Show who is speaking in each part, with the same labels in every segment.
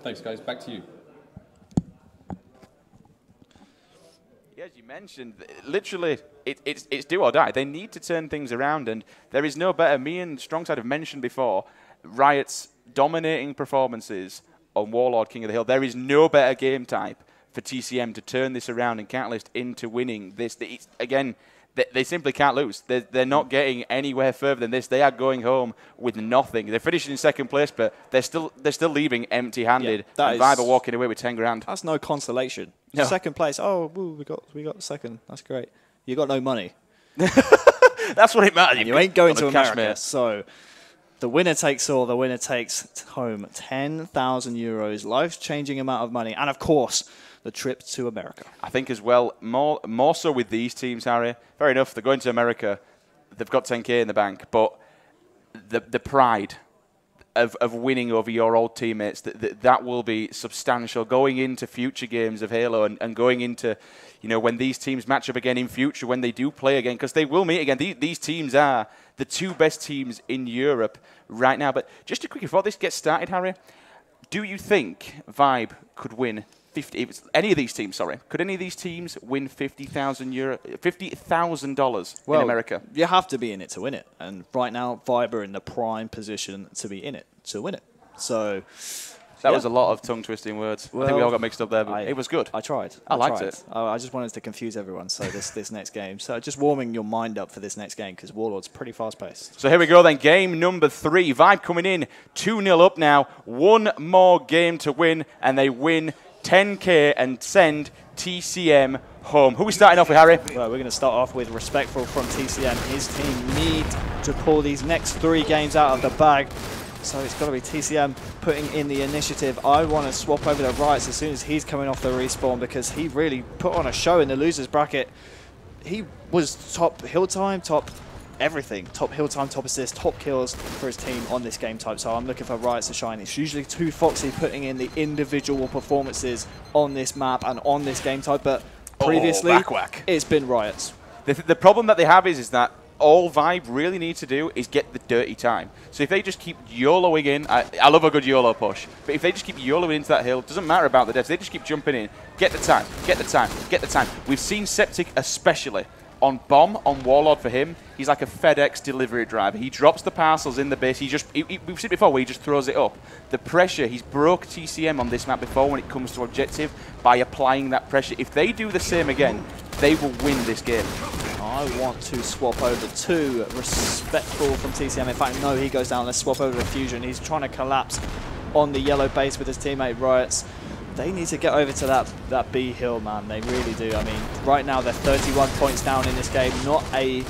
Speaker 1: Thanks, guys. Back to you.
Speaker 2: As you mentioned, literally, it's do or die. They need to turn things around, and there is no better. Me and Strongside have mentioned before, Riot's dominating performances on Warlord King of the Hill. There is no better game type for TCM to turn this around and Catalyst into winning this. Again, they simply can't lose. They're not getting anywhere further than this. They are going home with nothing. They're finishing in second place, but they're still leaving empty-handed.
Speaker 3: Yeah,
Speaker 2: and Vibe are walking away with 10 grand.
Speaker 3: That's no consolation.
Speaker 2: No.
Speaker 3: Second place. Oh, woo, we got second. That's great. You got no money.
Speaker 2: That's what it matters.
Speaker 3: And you ain't going to America. So the winner takes all. The winner takes home 10,000 euros, life-changing amount of money, and of course, the trip to America.
Speaker 2: I think as well, more so with these teams, Harry. Fair enough, they're going to America. They've got 10K in the bank, but the pride of winning over your old teammates, that will be substantial going into future games of Halo and going into, when these teams match up again in future, when they do play again, because they will meet again. These teams are the two best teams in Europe right now. But just a quick, before this gets started, Harry, do you think Vibe could win any of these teams, could any of these teams win $50,000 in America?
Speaker 3: You have to be in it to win it. And right now, Vibe are in the prime position to be in it, to win it. So
Speaker 2: that was a lot of tongue-twisting words. I think we all got mixed up there, but it was good.
Speaker 3: I tried.
Speaker 2: I liked it.
Speaker 3: I just wanted to confuse everyone. So this next game. So just warming your mind up for this next game because Warlord's pretty fast-paced.
Speaker 2: So here we go then. Game number 3. Vibe coming in 2-0 up now. One more game to win, and they win 10K and send TCM home. Who are we starting off with, Harry?
Speaker 3: Well, we're going to start off with Respectful from TCM. His team need to pull these next 3 games out of the bag. So it's got to be TCM putting in the initiative. I want to swap over to Riots as soon as he's coming off the respawn because he really put on a show in the losers bracket. He was top hill time, top everything. Top hill time, top assist, top kills for his team on this game type. So I'm looking for Riots to shine. It's usually too Foxy putting in the individual performances on this map and on this game type, but previously it's been Riots.
Speaker 2: The problem that they have is that all Vibe really need to do is get the dirty time. So if they just keep YOLOing in, I love a good YOLO push, but if they just keep YOLOing into that hill, it doesn't matter about the devs, they just keep jumping in, get the time, get the time, get the time. We've seen Septic especially on Bomb, on Warlord for him, he's like a FedEx delivery driver. He drops the parcels in the base. We've seen it before where he just throws it up. The pressure, he's broke TCM on this map before when it comes to objective by applying that pressure. If they do the same again, they will win this game.
Speaker 3: I want to swap over to Respectful from TCM. In fact, no, he goes down. Let's swap over to Fusion. He's trying to collapse on the yellow base with his teammate Riots. They need to get over to that B hill, man. They really do. I mean, right now they're 31 points down in this game. Not a,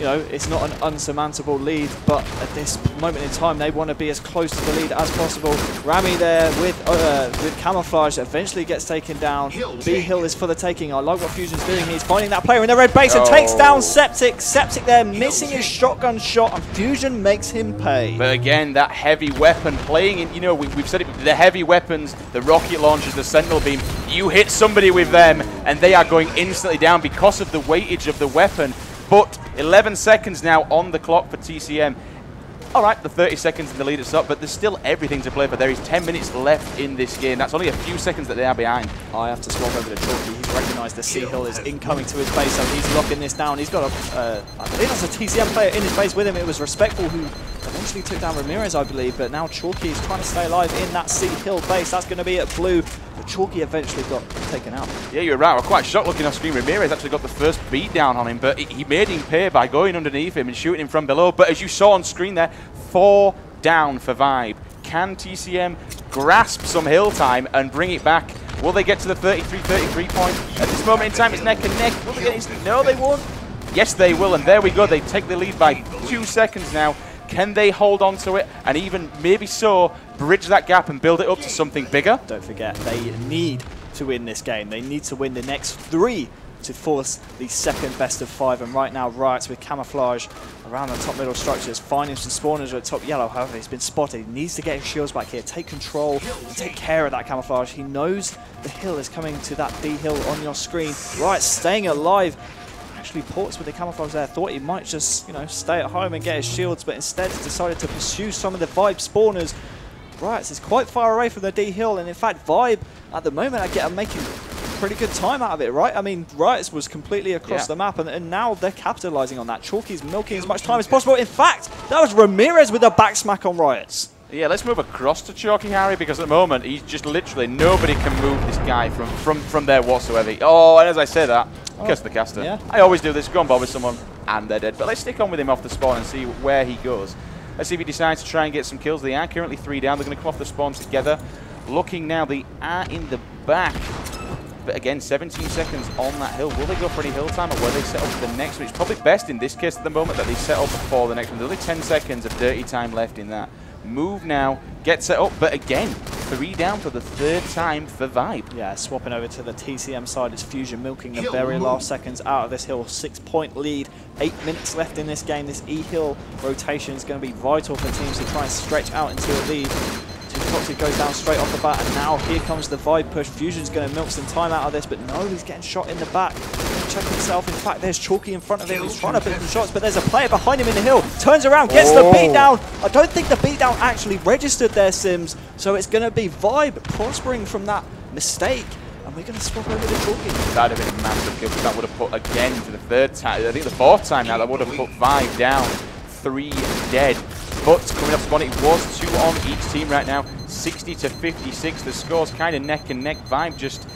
Speaker 3: it's not an unsurmountable lead, but at this moment in time, they want to be as close to the lead as possible. Rami there with Camouflage eventually gets taken down. B hill is for the taking. I like what Fusion's doing. He's finding that player in the red base and takes down Septic. Septic there missing his shotgun shot, and Fusion makes him pay.
Speaker 2: But again, that heavy weapon playing in, we've said it, the heavy weapons, the rocket launchers, the sentinel beam, you hit somebody with them and they are going instantly down because of the weightage of the weapon. But 11 seconds now on the clock for TCM. All right, the 30 seconds in the lead is up, but there's still everything to play for. There is 10 minutes left in this game. That's only a few seconds that they are behind.
Speaker 3: I have to swap over to Chalky. He's recognised the C hill is incoming to his base, so he's locking this down. He's got I believe that's a TCM player in his base with him. It was Respectful who eventually took down Ramirez, I believe, but now Chalky is trying to stay alive in that C hill base. That's going to be at blue. But Chalky eventually got taken out.
Speaker 2: Yeah, you're right. We're quite shocked looking off screen. Ramirez actually got the first beat down on him, but he made him pay by going underneath him and shooting him from below. But as you saw on screen there, 4 down for Vibe. Can TCM grasp some hill time and bring it back? Will they get to the 33 point? At this moment in time, it's neck and neck. Will they get instant? No, they won't. Yes, they will, and there we go. They take the lead by 2 seconds now. Can they hold on to it and even maybe so bridge that gap and build it up to something bigger?
Speaker 3: Don't forget, they need to win this game. They need to win the next 3 to force the second best of 5. And right now, Riots with Camouflage around the top middle structures, finding some spawners at top yellow. However, he's been spotted. He needs to get his shields back here, take control, and take care of that Camouflage. He knows the hill is coming to that B hill on your screen. Riots staying alive. Actually, Ports with the Camouflage there thought he might just, stay at home and get his shields, but instead decided to pursue some of the Vibe spawners. Riots is quite far away from the D hill, and in fact, Vibe at the moment are making pretty good time out of it, right? I mean, Riots was completely across the map, and now they're capitalizing on that. Chalky's milking as much time as possible. In fact, that was Ramirez with a back smack on Riots.
Speaker 2: Yeah, let's move across to Chalky, Harry, because at the moment, he's just literally, nobody can move this guy from there whatsoever. Oh, and as I say that, curse the caster.
Speaker 3: Yeah.
Speaker 2: I always do this, go and bother someone, and they're dead. But let's stick on with him off the spawn and see where he goes. Let's see if he decides to try and get some kills. They are currently 3 down. They're going to come off the spawn together. Looking now, they are in the back. But again, 17 seconds on that hill. Will they go for any hill time, or will they set up for the next one? It's probably best in this case at the moment that they set up for the next one. There's only 10 seconds of dirty time left in that. Move now, get set up, but again, 3 down for the 3rd time for Vibe.
Speaker 3: Yeah, swapping over to the TCM side is Fusion milking the very last seconds out of this hill. 6-point lead, 8 minutes left in this game. This E-hill rotation is going to be vital for teams to try and stretch out into a lead. Foxy goes down straight off the bat, and now here comes the Vibe push. Fusion's going to milk some time out of this, but no, he's getting shot in the back. Check himself. In fact, there's Chalky in front of him. He's trying to put some shots, but there's a player behind him in the hill. Turns around, gets the beatdown. I don't think the beatdown actually registered there, Sims. So it's going to be Vibe prospering from that mistake. And we're going to swap over to Chalky.
Speaker 2: That would have been a massive kill. That would have put, again, for the 3rd time, I think the 4th time now, that would have put Vibe down. 3 dead. But coming up spawn, it was 2 on each team right now. 60 to 56. The score's kind of neck and neck. Vibe just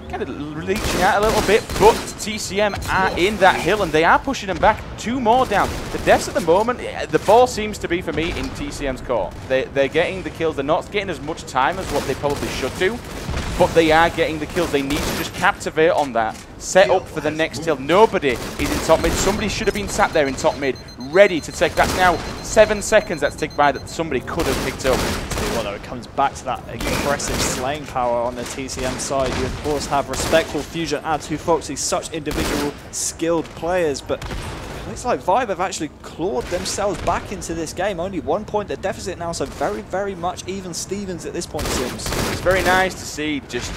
Speaker 2: kind of reaching out a little bit, but TCM are in that hill and they are pushing them back. 2 more down. The deaths at the moment, the ball seems to be for me in TCM's court. They're getting the kills. They're not getting as much time as what they probably should do, but they are getting the kills. They need to just captivate on that. Set up for the next hill. Nobody is in top mid. Somebody should have been sat there in top mid, ready to take. That's now 7 seconds that's ticked by that somebody could have picked up.
Speaker 3: Well, though, it comes back to that aggressive slaying power on the TCM side. You, of course, have respectful Fusion and 2Foxy, such individual skilled players, but it looks like Vibe have actually clawed themselves back into this game. Only 1 point the deficit now, so very, very much even Stevens at this point, Sims.
Speaker 2: It's very nice to see just,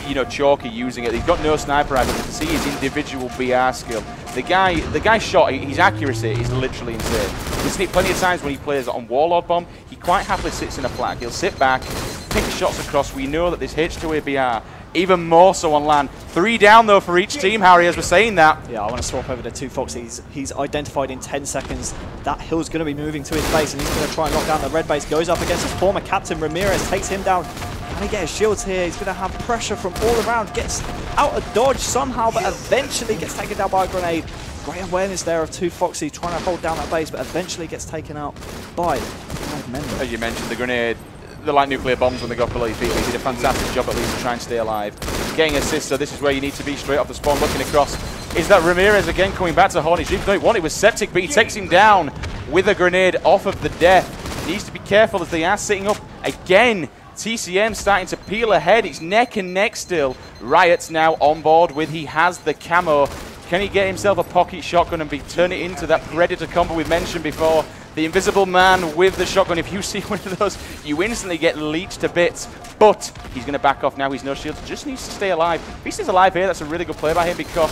Speaker 2: you know, Chalky using it. He's got no sniper rifle, but to see his individual BR skill. The guy shot, his accuracy is literally insane. We've seen it plenty of times when he plays on Warlord Bomb. He quite happily sits in a flag. He'll sit back, pick shots across. We know that this H2A BR, even more so on land. 3 down, though, for each team, Harry, as we're saying that.
Speaker 3: Yeah, I want to swap over to 2Foxy. He's identified in 10 seconds. That hill's going to be moving to his base, and he's going to try and lock down the red base. Goes up against his former captain, Ramirez, takes him down. Can he get his shields here? He's going to have pressure from all around. Gets out of dodge somehow, but eventually gets taken down by a grenade. Great awareness there of 2Foxy trying to hold down that base, but eventually gets taken out by 5 men.
Speaker 2: As you mentioned, the grenade, they're like nuclear bombs when they got below your feet. He did a fantastic job at least to try and stay alive. Getting assists, so this is where you need to be straight off the spawn, looking across. Is that Ramirez again coming back to Hornet? No, he wanted it was Septic, but he takes him down with a grenade off of the death. Needs to be careful as they are sitting up again. TCM starting to peel ahead. It's neck and neck still. Riot's now on board with, he has the camo. Can he get himself a pocket shotgun and turn it into that Predator combo we mentioned before? The invisible man with the shotgun. If you see one of those, you instantly get leached to bits. But he's going to back off now. He's no shield. Just needs to stay alive. If he stays alive here, that's a really good play by him because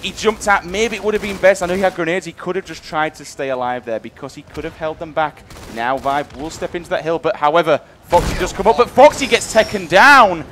Speaker 2: he jumped out. Maybe it would have been best. I know he had grenades. He could have just tried to stay alive there because he could have held them back. Now Vibe will step into that hill. But however, Foxy does come up. But Foxy gets taken down.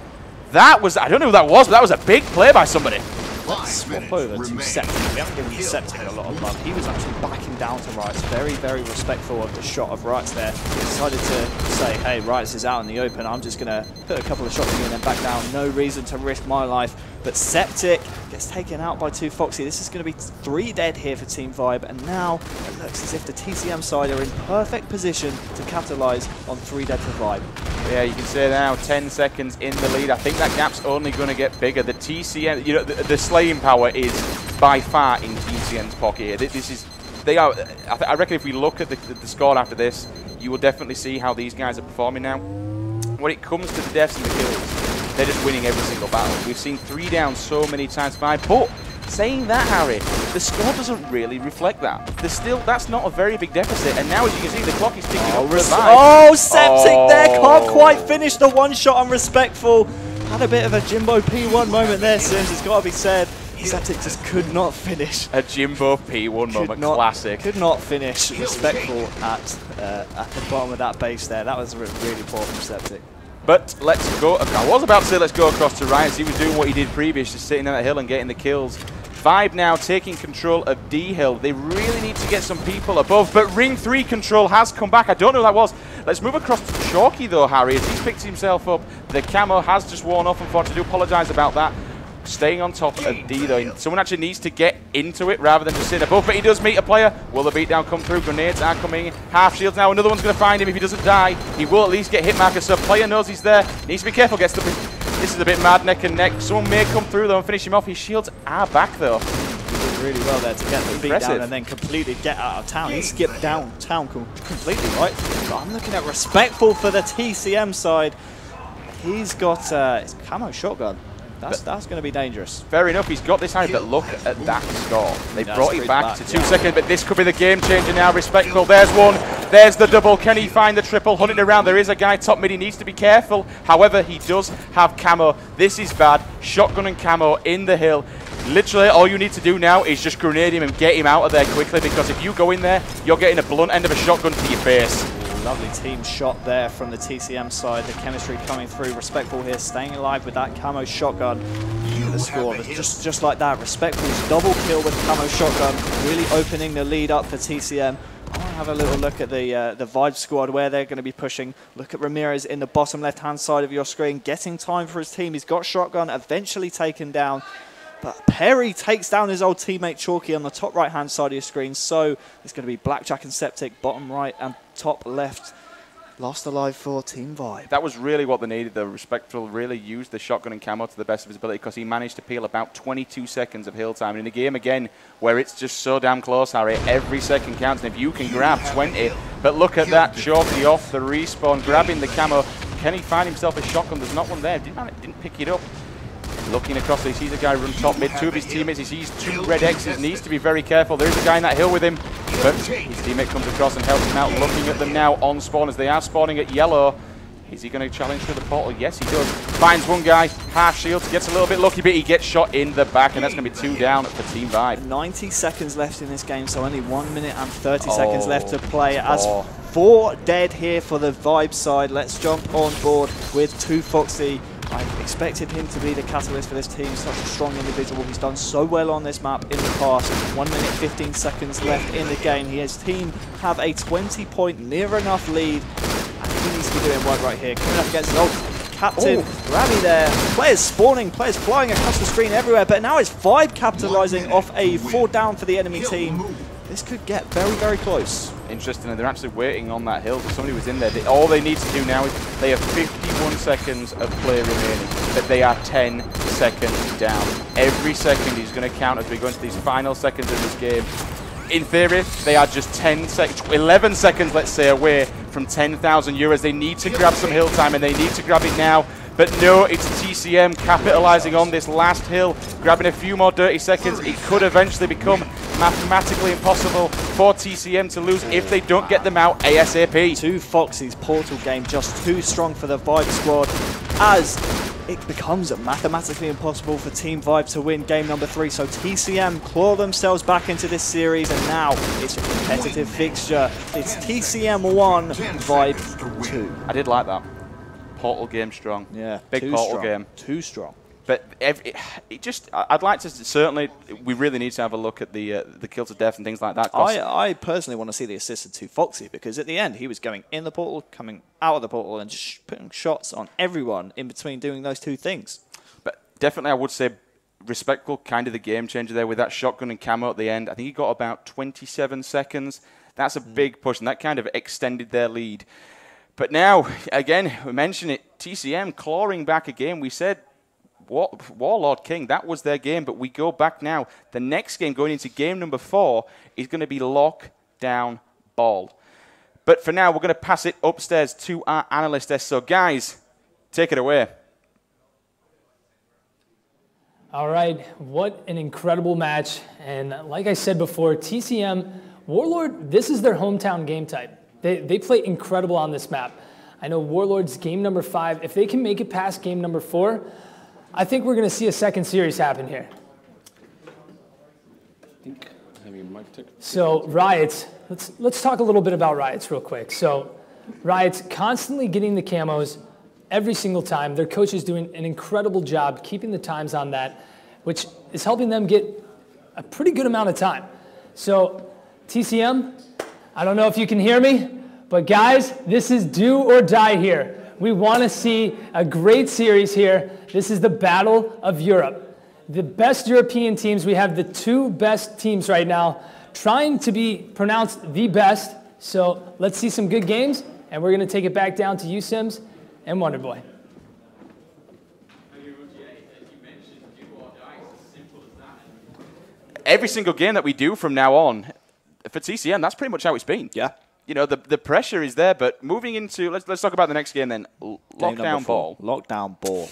Speaker 2: That was, I don't know who that was, but that was a big play by somebody.
Speaker 3: Let's swap over to Septic. We haven't given Septic a lot of love. He was actually backing down to Rights. Very, very respectful of the shot of Rights there. He decided to say, hey, Rights is out in the open. I'm just going to put a couple of shots in and then back down. No reason to risk my life. But Septic gets taken out by 2Foxy. This is going to be 3 dead here for Team Vibe. And now it looks as if the TCM side are in perfect position to capitalize on 3 dead for Vibe.
Speaker 2: Yeah, you can say now 10 seconds in the lead. I think that gap's only going to get bigger. The TCM, you know, the slaying power is by far in TCM's pocket here. This is, they are. I reckon if we look at the score after this, you will definitely see how these guys are performing now. When it comes to the deaths and the kills, they're just winning every single battle. We've seen 3 down so many times, 5. But saying that, Harry, the score doesn't really reflect that. There's still, that's not a very big deficit. And now, as you can see, the clock is ticking up.
Speaker 3: Oh, Septic there can't quite finish the one shot on Respectful. Had a bit of a Jimbo P1 moment there, Sims. It's got to be said. Septic just could not finish.
Speaker 2: A Jimbo P1 moment, classic.
Speaker 3: Could not finish Respectful at at the bottom of that base there. That was really poor from Septic.
Speaker 2: But let's go. I was about to say let's go across to Riot. He was doing what he did previous, just sitting on that hill and getting the kills. Vibe now taking control of D Hill. They really need to get some people above, but Ring 3 control has come back. I don't know who that was. Let's move across to Chalky though, Harry, as he's picked himself up. The camo has just worn off, unfortunately. I do apologise about that. Staying on top of D though. Someone actually needs to get into it rather than just sit above, but he does meet a player. Will the beatdown come through? Grenades are coming. Half shields now. Another one's going to find him. If he doesn't die, he will at least get hit marker. So player knows he's there. Needs to be careful. Gets the... This is a bit mad, neck and neck. Someone may come through though and finish him off. His shields are back though.
Speaker 3: Really well there to get the beat down and then completely get out of town. He skipped downtown completely, right? But I'm looking at Respectful for the TCM side. He's got his camo shotgun. That's going to be dangerous.
Speaker 2: Fair enough, he's got this high, but look at that score. They brought it back to 2 seconds, but this could be the game changer now. Respectful, there's one, there's the double. Can he find the triple? Hunting around, there is a guy top mid, he needs to be careful. However, he does have camo. This is bad. Shotgun and camo in the hill. Literally, all you need to do now is just grenade him and get him out of there quickly, because if you go in there, you're getting a blunt end of a shotgun to your face.
Speaker 3: Lovely team shot there from the TCM side. The chemistry coming through. Respectful here, staying alive with that camo shotgun. The score, just like that. Respectful's double kill with camo shotgun, really opening the lead up for TCM. I want to have a little look at the Vibe squad, where they're going to be pushing. Look at Ramirez in the bottom left-hand side of your screen, getting time for his team. He's got shotgun, eventually taken down. But Perry takes down his old teammate Chalky on the top right-hand side of your screen. So it's going to be Blackjack and Septic, bottom right and top left. Lost alive for Team Vibe.
Speaker 2: That was really what they needed, though. Respectful really used the shotgun and camo to the best of his ability, because he managed to peel about 22 seconds of hill time. And in a game, again, where it's just so damn close, Harry, every second counts. And if you can grab 20, but look at that, Chalky off the respawn, grabbing the camo. Can he find himself a shotgun? There's not one there. Didn't pick it up. Looking across, he sees a guy run top mid. 2 of his teammates, he sees 2 red X's, needs to be very careful. There is a guy in that hill with him, but his teammate comes across and helps him out. Looking at them now on spawn as they are spawning at yellow. Is he going to challenge through the portal? Yes, he does. Finds one guy, half shields, gets a little bit lucky, but he gets shot in the back, and that's going to be 2 down for Team Vibe.
Speaker 3: 90 seconds left in this game, so only 1 minute and 30 seconds left to play. As 4 dead here for the Vibe side. Let's jump on board with 2Foxy. I expected him to be the catalyst for this team. Such a strong individual. He's done so well on this map in the past. 1 minute, 15 seconds left in the game. His team have a 20-point near enough lead. And he needs to be doing work right here. Coming up against Captain Rally there. Players spawning, players flying across the screen everywhere. But now it's Vibe capitalizing off a 4 down for the enemy team. This could get very, very close.
Speaker 2: Interesting, and they're actually waiting on that hill, because somebody was in there. All they need to do now is they have 51 seconds of play remaining, but they are 10 seconds down. Every second is going to count as we go into these final seconds of this game. In theory, they are just 11 seconds, let's say, away from 10,000 euros. They need to grab some hill time, and they need to grab it now. But no, it's TCM capitalizing on this last hill, grabbing a few more dirty seconds. It could eventually become mathematically impossible for TCM to lose if they don't get them out ASAP.
Speaker 3: 2Foxy's portal game just too strong for the Vibe squad, as it becomes mathematically impossible for Team Vibe to win game number 3. So TCM claw themselves back into this series, and now it's a competitive fixture. It's TCM 1, Vibe 2.
Speaker 2: I did like that. Portal game strong.
Speaker 3: Yeah,
Speaker 2: big portal game.
Speaker 3: Too strong.
Speaker 2: But I'd like to certainly, we really need to have a look at the kill to death and things like that.
Speaker 3: I personally want to see the assisted 2Foxy, because at the end he was going in the portal, coming out of the portal, and just putting shots on everyone in between doing those 2 things.
Speaker 2: But definitely I would say Respectful, kind of the game changer there with that shotgun and camo at the end. I think he got about 27 seconds. That's a big push, and that kind of extended their lead. But now, again, we mentioned it, TCM clawing back again. We said Warlord King, that was their game, but we go back now. The next game, going into game number 4, is going to be Lock Down Ball. But for now, we're going to pass it upstairs to our analyst desk. So guys, take it away.
Speaker 1: All right, what an incredible match. And like I said before, TCM, Warlord, this is their hometown game type. They play incredible on this map. I know Warlord's game number 5. If they can make it past game number 4, I think we're going to see a second series happen here. So Riots, let's talk a little bit about Riots real quick. So Riots constantly getting the camos every single time. Their coach is doing an incredible job keeping the times on that, which is helping them get a pretty good amount of time. So TCM, I don't know if you can hear me, but guys, this is do or die here. We want to see a great series here. This is the Battle of Europe. The best European teams, we have the 2 best teams right now, trying to be pronounced the best. So let's see some good games, and we're going to take it back down to USims and Wonderboy.
Speaker 2: Every single game that we do from now on, for TCM, that's pretty much how it's been.
Speaker 3: Yeah.
Speaker 2: You know, the pressure is there, but moving into, let's talk about the next game then. Lockdown Ball.
Speaker 3: Lockdown Ball.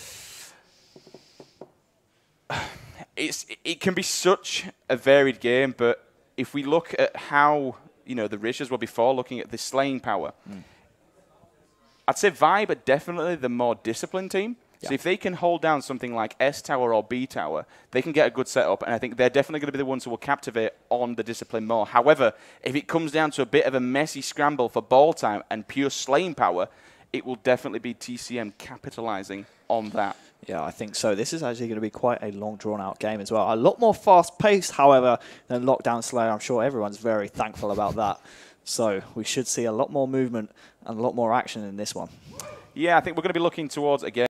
Speaker 2: It can be such a varied game, but if we look at how, you know, the ratios were before, looking at the slaying power, I'd say Vibe are definitely the more disciplined team. Yeah. So if they can hold down something like S Tower or B Tower, they can get a good setup, and I think they're definitely going to be the ones who will captivate on the discipline more. However, if it comes down to a bit of a messy scramble for ball time and pure slaying power, it will definitely be TCM capitalizing on that.
Speaker 3: Yeah, I think so. This is actually going to be quite a long, drawn-out game as well. A lot more fast-paced, however, than Lockdown Slayer. I'm sure everyone's very thankful about that. So we should see a lot more movement and a lot more action in this one.
Speaker 2: Yeah, I think we're going to be looking towards, again,